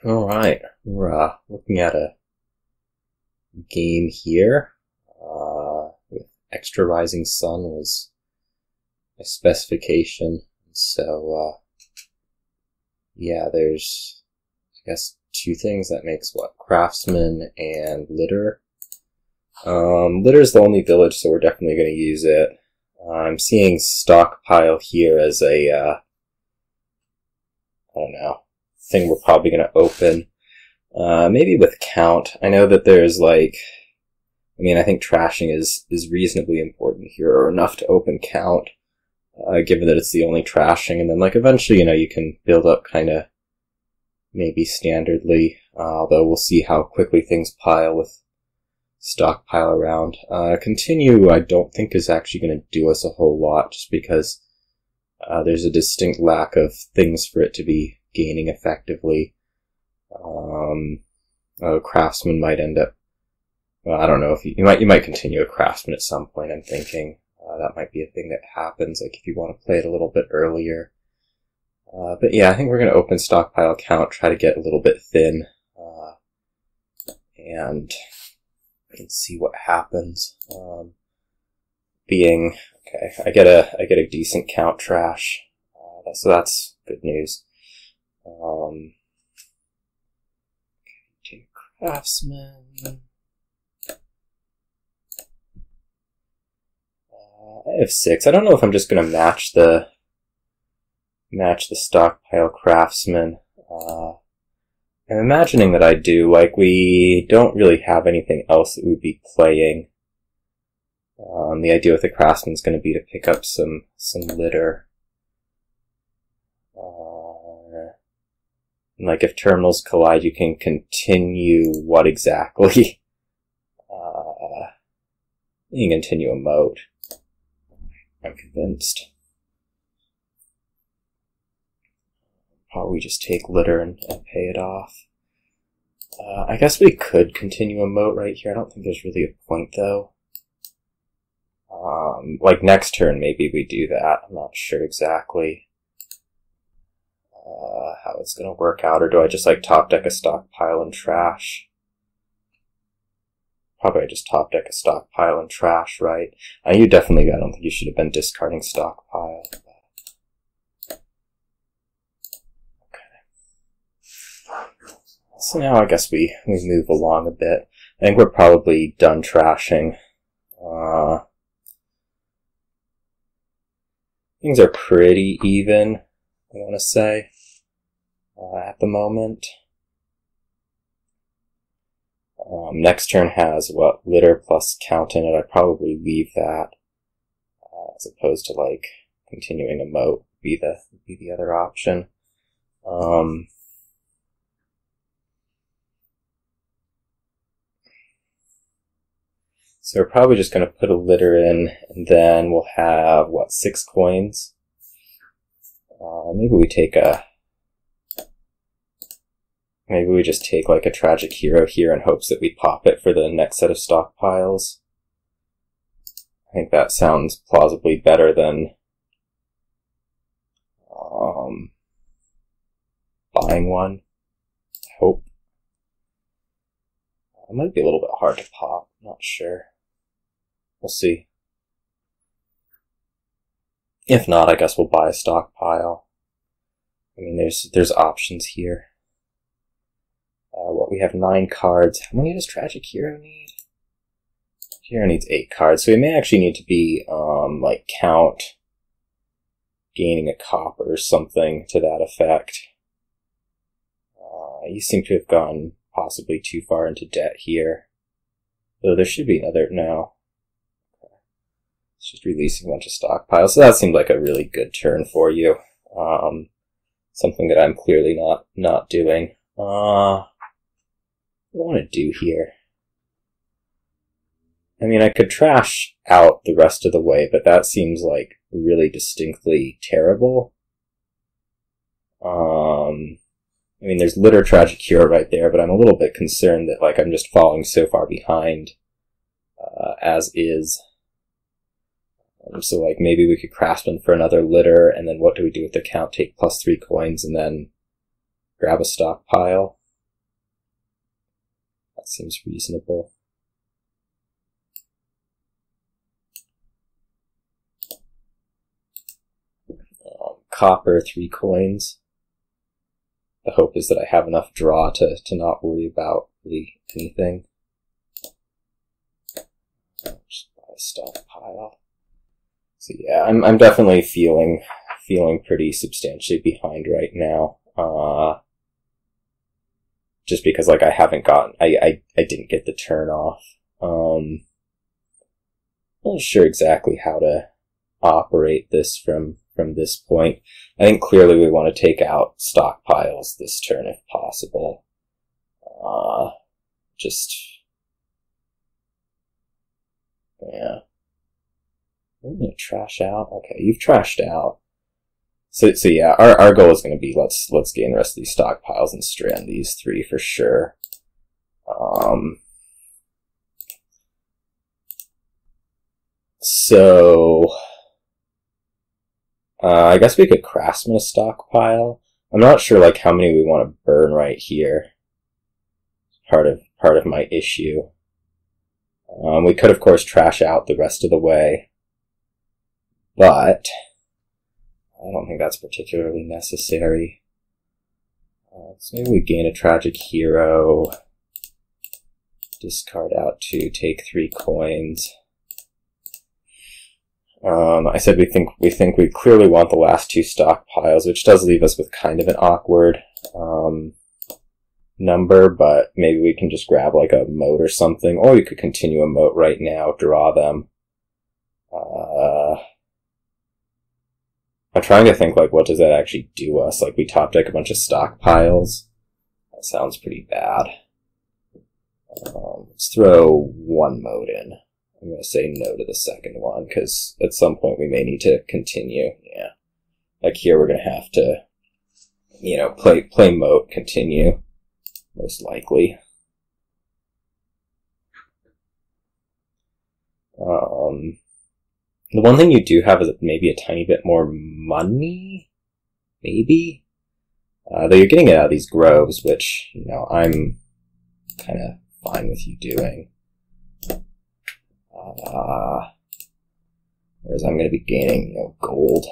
Alright, we're looking at a game here. With Extra Rising Sun was a specification. So, yeah, there's, I guess, two things that makes Craftsman and Litter. Litter is the only village, so we're definitely going to use it. I'm seeing Stockpile here as a, I don't know, thing we're probably going to open. Maybe with Count. I know that there's I think trashing is reasonably important here, or enough to open Count, given that it's the only trashing, and then eventually, you can build up kind of maybe standardly, although we'll see how quickly things pile with Stockpile around. Continue, I don't think is actually going to do us a whole lot, just because there's a distinct lack of things for it to be gaining effectively. Craftsman might end up, well, I don't know if you might continue a Craftsman at some point. I'm thinking that might be a thing that happens, if you want to play it a little bit earlier. But yeah, I think we're going to open Stockpile Count, try to get a little bit thin, and we can see what happens. Okay, I get a decent Count trash, so that's good news. Take Craftsman. I have 6. I don't know if I'm just going to match the Stockpile Craftsman. I'm imagining that I do. We don't really have anything else that we'd be playing. The idea with the Craftsman is going to be to pick up some litter. If terminals collide, you can continue what exactly? You can continue a Moat. I'm convinced. Probably just take litter and pay it off. I guess we could continue a Moat right here. I don't think there's really a point, though. Next turn, maybe we do that. I'm not sure exactly how it's going to work out. Or do I just, top deck a Stockpile and trash? Probably I just top deck a Stockpile and trash, right? You definitely, I don't think you should have been discarding Stockpile. So now I guess we move along a bit. I think we're probably done trashing. Things are pretty even, I want to say, at the moment. Next turn has, litter plus Count in it. I'd probably leave that, as opposed to, continuing a Moat be the other option. So we're probably just going to put a litter in, and then we'll have, 6 coins? Maybe we just take, a Tragic Hero here in hopes that we pop it for the next set of stockpiles. I think that sounds plausibly better than buying one. I hope. It might be a little bit hard to pop, not sure. We'll see. If not, I guess we'll buy a stockpile. There's options here. We have 9 cards. How many does Tragic Hero need? Hero needs 8 cards, so we may actually need to be, Count gaining a copper or something to that effect. You seem to have gone possibly too far into debt here. Though there should be another, no. Okay. It's just releasing a bunch of stockpiles, so that seemed like a really good turn for you. Something that I'm clearly not doing. What do I want to do here? I could trash out the rest of the way, but that seems really distinctly terrible. There's Litter Tragic Hero right there, but I'm a little bit concerned that I'm just falling so far behind as is. So maybe we could Craftsman for another litter, and then what do we do with the Count? Take +3 coins and then grab a stockpile. Seems reasonable. Copper, 3 coins. The hope is that I have enough draw to not worry about really anything. Just buy a stockpile. So yeah, I'm definitely feeling pretty substantially behind right now. Just because like I haven't gotten, I didn't get the turn off. Not sure exactly how to operate this from this point. I think clearly we want to take out stockpiles this turn if possible. Yeah. I'm gonna trash out. Okay, you've trashed out. So yeah, our goal is going to be let's gain the rest of these stockpiles and strand these 3 for sure. I guess we could Craftsman a stockpile. I'm not sure like how many we want to burn right here. Part of my issue. We could of course trash out the rest of the way, but I don't think that's particularly necessary. So maybe we gain a tragic hero, discard out 2, take 3 coins. I said we think we clearly want the last 2 stockpiles, which does leave us with kind of an awkward number, but maybe we can just grab like a moat or something, or we could continue a moat right now, draw them. I'm trying to think like what does that actually do us? Like we top deck a bunch of stockpiles. That sounds pretty bad. Let's throw 1 moat in. I'm going to say no to the second one, because at some point we may need to continue. Yeah. Like here we're going to have to, you know, play moat, continue, most likely. The one thing you do have is maybe a tiny bit more money? Maybe? Though you're getting it out of these groves, which, you know, I'm kind of fine with you doing. Whereas I'm going to be gaining, you know, gold.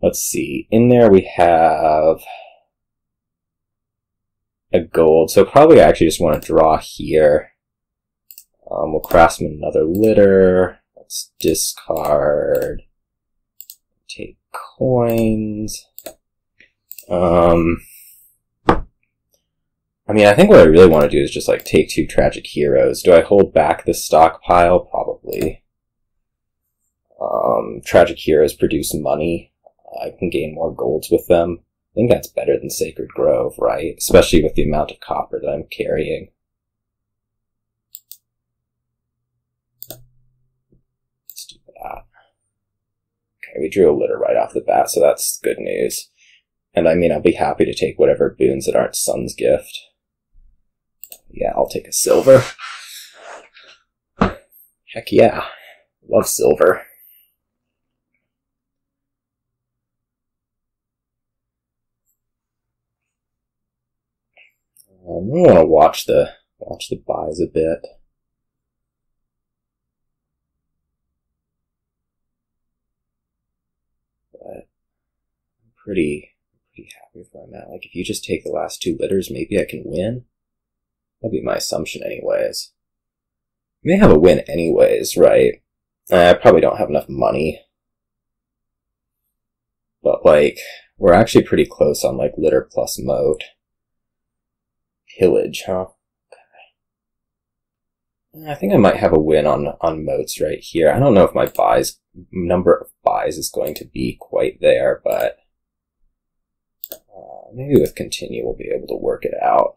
Let's see. In there we have a gold, so probably I actually just want to draw here. We'll Craftsman another litter. Let's discard. Take coins. I mean, I think what I really want to do is just, like, take 2 tragic heroes. Do I hold back the stockpile? Probably. Tragic heroes produce money. I can gain more golds with them. I think that's better than Sacred Grove, right? Especially with the amount of copper that I'm carrying. Let's do that. Okay, we drew a litter right off the bat, so that's good news. And I mean, I'll be happy to take whatever boons that aren't Sun's Gift. Yeah, I'll take a silver. Heck yeah. Love silver. I want to watch the buys a bit. But I'm pretty happy with where I'm at. Like, if you just take the last 2 litters, maybe I can win. That'd be my assumption anyways. You may have a win anyways, right? I probably don't have enough money. But, like, we're actually pretty close on, like, litter plus moat. Pillage, huh? Okay. I think I might have a win on moats right here. I don't know if my number of buys is going to be quite there, but maybe with continue we'll be able to work it out.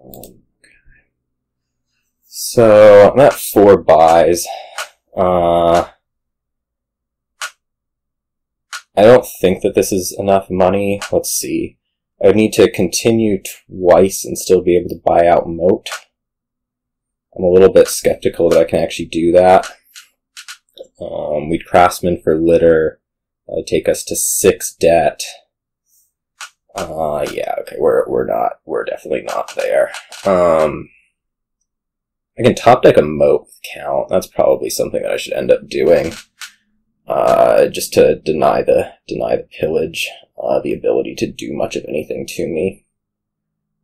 Okay. So I'm at 4 buys. I don't think that this is enough money. Let's see. I would need to continue twice and still be able to buy out Moat. I'm a little bit skeptical that I can actually do that. We'd Craftsman for litter, That would take us to 6 debt. Yeah, okay, we're definitely not there. I can top deck a Moat with Count. That's probably something that I should end up doing. Just to deny the Pillage, the ability to do much of anything to me.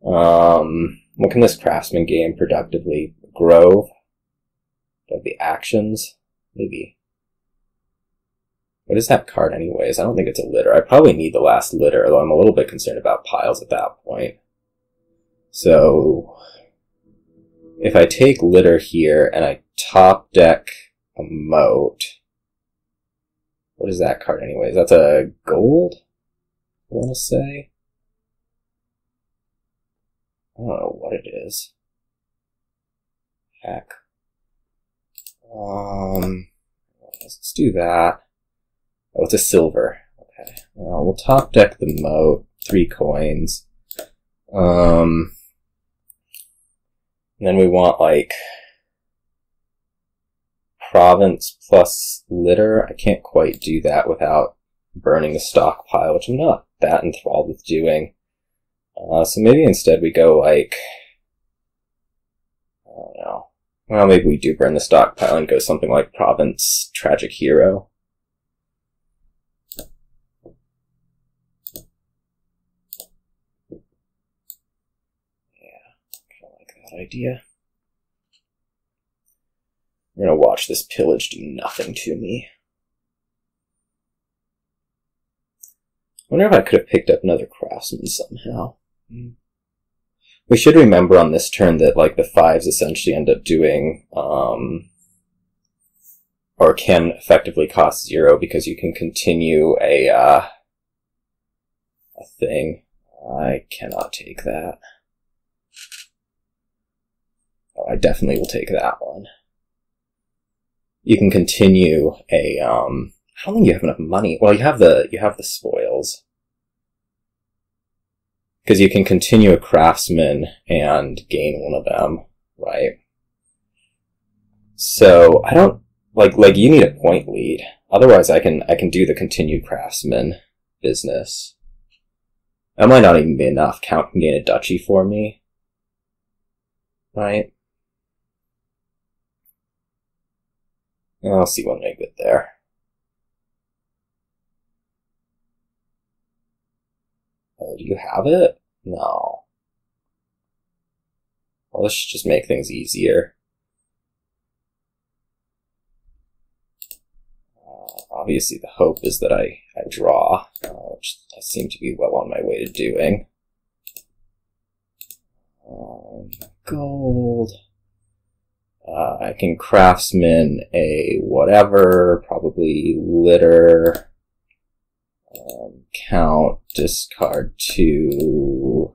What can this Craftsman game productively? Grove? Do I have the actions? Maybe. What is that card anyways? I don't think it's a litter. I probably need the last litter, although I'm a little bit concerned about piles at that point. So, if I take litter here and I top deck a Moat, what is that card anyways? That's a gold? I want to say? I don't know what it is. Heck. Let's do that. Oh, it's a silver. Okay. We'll top deck the Moat. 3 coins. And then we want, like, province plus litter. I can't quite do that without burning the stockpile, which I'm not that enthralled with doing. So maybe instead we go, like, I don't know. Well, maybe we do burn the stockpile and go something like province tragic hero. Idea. I'm gonna watch this Pillage do nothing to me. I wonder if I could have picked up another Craftsman somehow. We should remember on this turn that, like, the 5s essentially end up doing, or can effectively cost 0 because you can continue a thing. I cannot take that. Oh, I definitely will take that one. You can continue a, I don't think you have enough money. Well, you have the spoils. Because you can continue a Craftsman and gain one of them, right? So, I don't, like, you need a point lead. Otherwise, I can do the continued Craftsman business. That might not even be enough. Count can gain a duchy for me. Right? I'll see when I get there. Oh, do you have it? No. Well, this should just make things easier. Obviously, the hope is that I draw, which I seem to be well on my way to doing. Gold. I can Craftsman a whatever, probably litter, count, discard 2,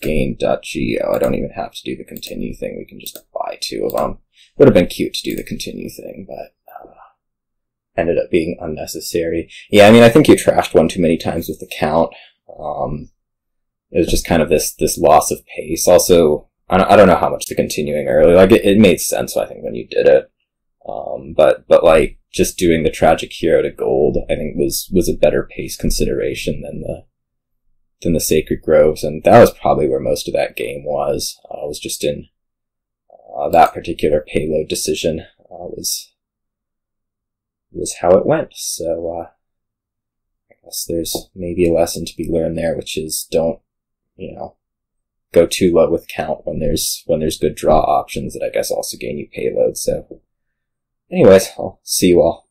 gain duchy. Oh, I don't even have to do the continue thing. We can just buy 2 of them. Would have been cute to do the continue thing, but ended up being unnecessary. Yeah, I mean, I think you trashed one too many times with the count. It was just kind of this loss of pace. Also, I don't know how much the continuing early, like, it made sense, I think, when you did it. But like, just doing the tragic hero to gold, I think was a better pace consideration than the Sacred Groves, and that was probably where most of that game was. Was just in, that particular payload decision, was how it went. So, I guess there's maybe a lesson to be learned there, which is don't, go too low with count when there's good draw options that I guess also gain you payload. So anyways, I'll see you all.